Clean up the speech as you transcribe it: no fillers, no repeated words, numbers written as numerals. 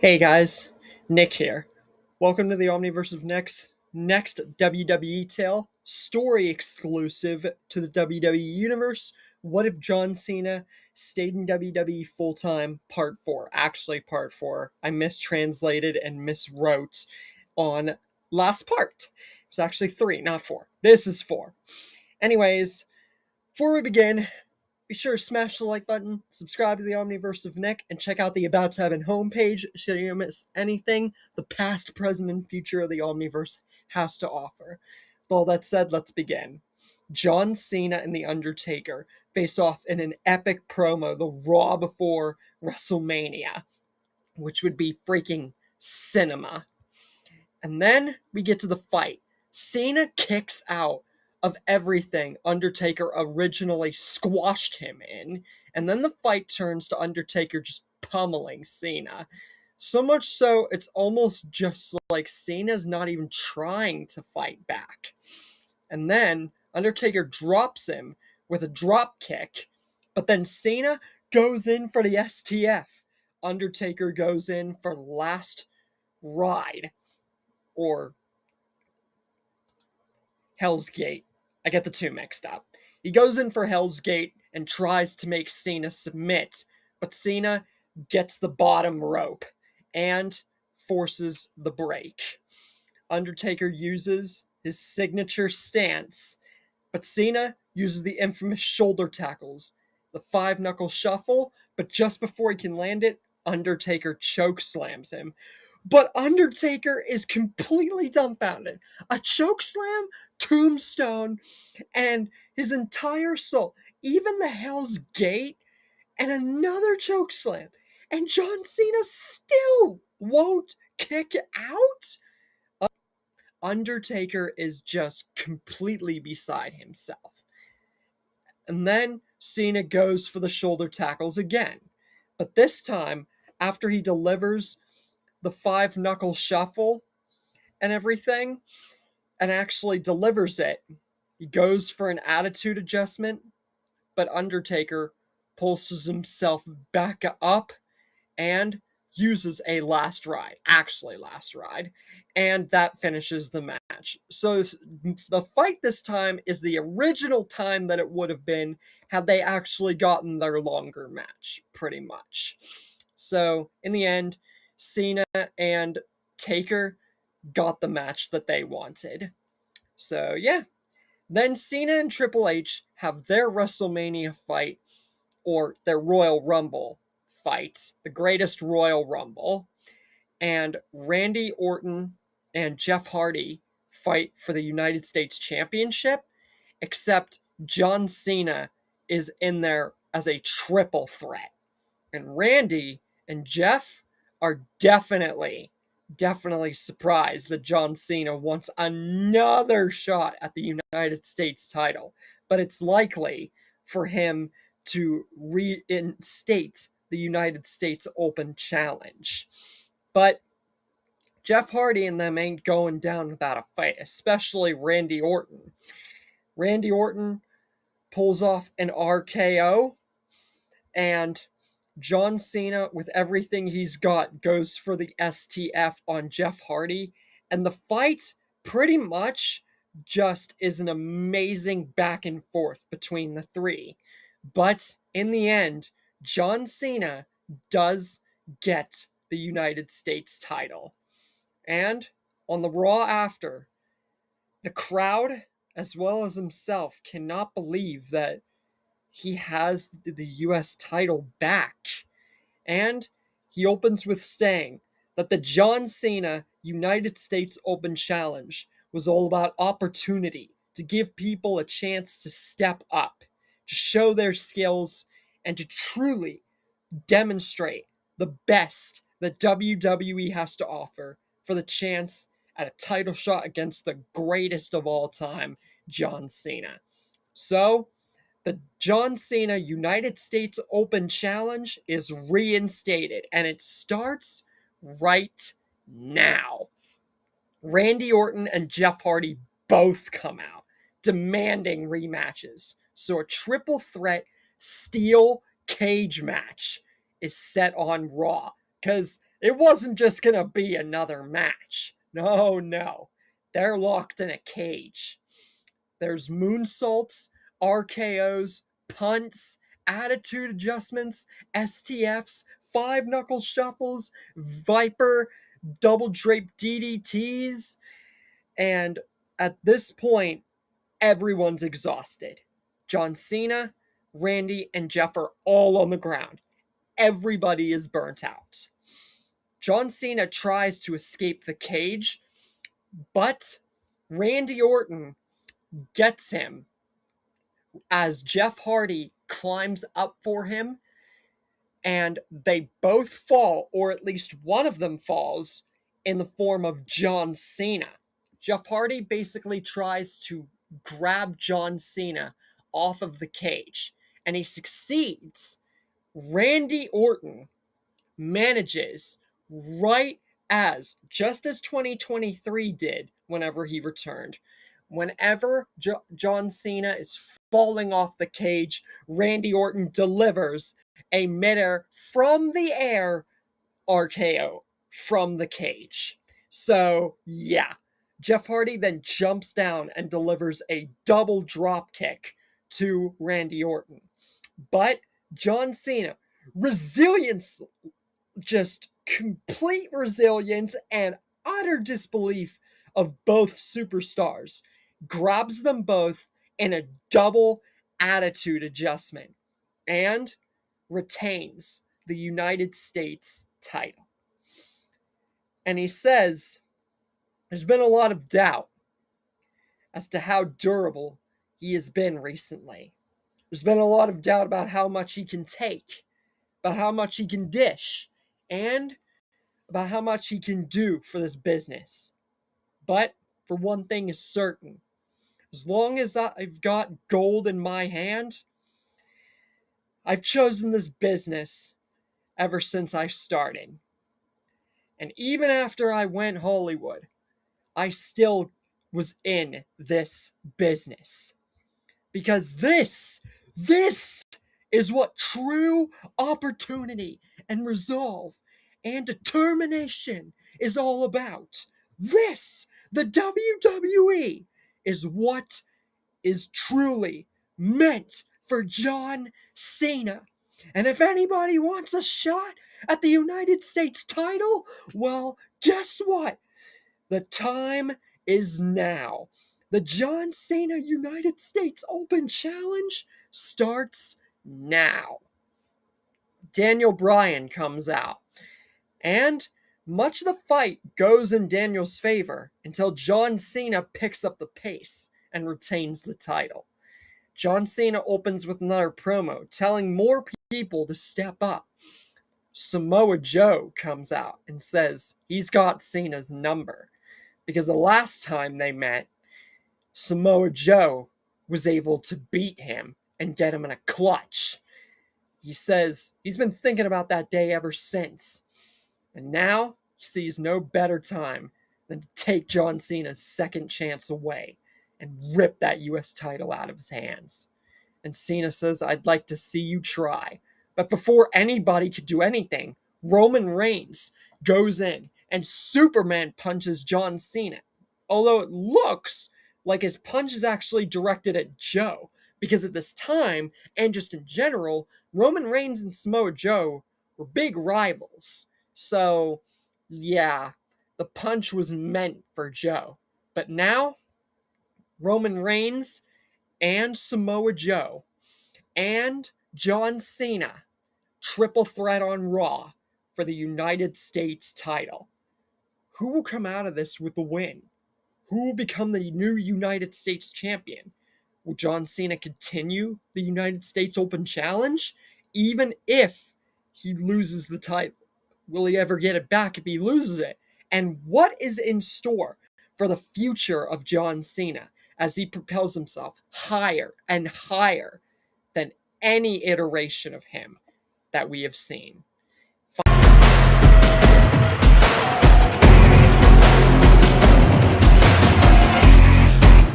Hey guys, Nick here. Welcome to the Omniverse of Nick's next WWE tale, story exclusive to the WWE Universe. What if John Cena stayed in WWE full time? Part 4. Actually, part 4. I mistranslated and miswrote on last part. It was actually 3, not 4. This is 4. Anyways, before we begin, be sure to smash the like button, subscribe to the Omniverse of Nick, and check out the About to Heaven homepage so you don't miss anything the past, present, and future of the Omniverse has to offer. With all that said, let's begin. John Cena and The Undertaker face off in an epic promo the Raw before WrestleMania, which would be freaking cinema. And then we get to the fight. Cena kicks out of everything Undertaker originally squashed him in, and then the fight turns to Undertaker just pummeling Cena. So much so, it's almost just like Cena's not even trying to fight back. And then Undertaker drops him with a drop kick, but then Cena goes in for the STF. Undertaker goes in for last ride, or Hell's Gate. I get the two mixed up. He goes in for Hell's Gate and tries to make Cena submit, but Cena gets the bottom rope and forces the break. Undertaker uses his signature stance, but Cena uses the infamous shoulder tackles, the 5-knuckle shuffle, but just before he can land it, Undertaker choke slams him. But Undertaker is completely dumbfounded. A choke slam, tombstone, and his entire soul, even the Hell's Gate, and another choke slam. And John Cena still won't kick out? Undertaker is just completely beside himself. And then Cena goes for the shoulder tackles again. But this time, after he delivers the 5-knuckle shuffle and everything, and actually delivers it, he goes for an attitude adjustment, but Undertaker pulses himself back up and uses a last ride, and that finishes the match. So the fight this time is the original time that it would have been had they actually gotten their longer match, pretty much. So in the end, Cena and Taker got the match that they wanted. So yeah. Then Cena and Triple H have their WrestleMania fight, or their Royal Rumble fight, the greatest Royal Rumble, and Randy Orton and Jeff Hardy fight for the United States Championship, except John Cena is in there as a triple threat. And Randy and Jeff are definitely surprised that John Cena wants another shot at the United States title. But it's likely for him to reinstate the United States Open Challenge. But Jeff Hardy and them ain't going down without a fight, especially Randy Orton. Randy Orton pulls off an RKO, and John Cena, with everything he's got, goes for the STF on Jeff Hardy. And the fight pretty much just is an amazing back and forth between the three. But in the end, John Cena does get the United States title. And on the Raw after, the crowd, as well as himself, cannot believe that he has the US title back. And he opens with saying that the John Cena United States Open Challenge was all about opportunity, to give people a chance to step up, to show their skills, and to truly demonstrate the best that WWE has to offer for the chance at a title shot against the greatest of all time, John Cena. So, the John Cena United States Open Challenge is reinstated, and it starts right now. Randy Orton and Jeff Hardy both come out demanding rematches. So a triple threat steel cage match is set on Raw, because It wasn't just gonna be another match. No, no. They're locked in a cage. There's moonsaults, RKOs, punts, attitude adjustments, STFs, five knuckle shuffles, Viper, double drape DDTs, and at this point, everyone's exhausted. John Cena, Randy, and Jeff are all on the ground. Everybody is burnt out. John Cena tries to escape the cage, but Randy Orton gets him as Jeff Hardy climbs up for him, and they both fall, or at least one of them falls, in the form of John Cena. Jeff Hardy basically tries to grab John Cena off of the cage, and he succeeds. Randy Orton manages, right as, just as 2023 did whenever he returned, whenever John Cena is falling off the cage, Randy Orton delivers a midair from the air RKO from the cage. So, yeah. Jeff Hardy then jumps down and delivers a double drop kick to Randy Orton. But John Cena, resilience, just complete resilience and utter disbelief of both superstars, grabs them both in a double attitude adjustment and retains the United States title. And he says there's been a lot of doubt as to how durable he has been recently. There's been a lot of doubt about how much he can take, about how much he can dish, and about how much he can do for this business. But for one thing is certain, as long as I've got gold in my hand, I've chosen this business ever since I started. And even after I went Hollywood, I still was in this business. Because this is what true opportunity and resolve and determination is all about. This, the WWE, is what is truly meant for John Cena. And if anybody wants a shot at the United States title, well, guess what? The time is now. The John Cena United States Open Challenge starts now. Daniel Bryan comes out, and much of the fight goes in Daniel's favor until John Cena picks up the pace and retains the title. John Cena opens with another promo, telling more people to step up. Samoa Joe comes out and says he's got Cena's number, because the last time they met, Samoa Joe was able to beat him and get him in a clutch. He says he's been thinking about that day ever since. And now he sees no better time than to take John Cena's second chance away and rip that US title out of his hands. And Cena says, I'd like to see you try. But before anybody could do anything, Roman Reigns goes in and Superman punches John Cena. Although it looks like his punch is actually directed at Joe. Because at this time, and just in general, Roman Reigns and Samoa Joe were big rivals. So, yeah, the punch was meant for Joe. But now, Roman Reigns and Samoa Joe and John Cena, triple threat on Raw for the United States title. Who will come out of this with the win? Who will become the new United States champion? Will John Cena continue the United States Open Challenge? Even if he loses the title, will he ever get it back if he loses it? And what is in store for the future of John Cena as he propels himself higher and higher than any iteration of him that we have seen?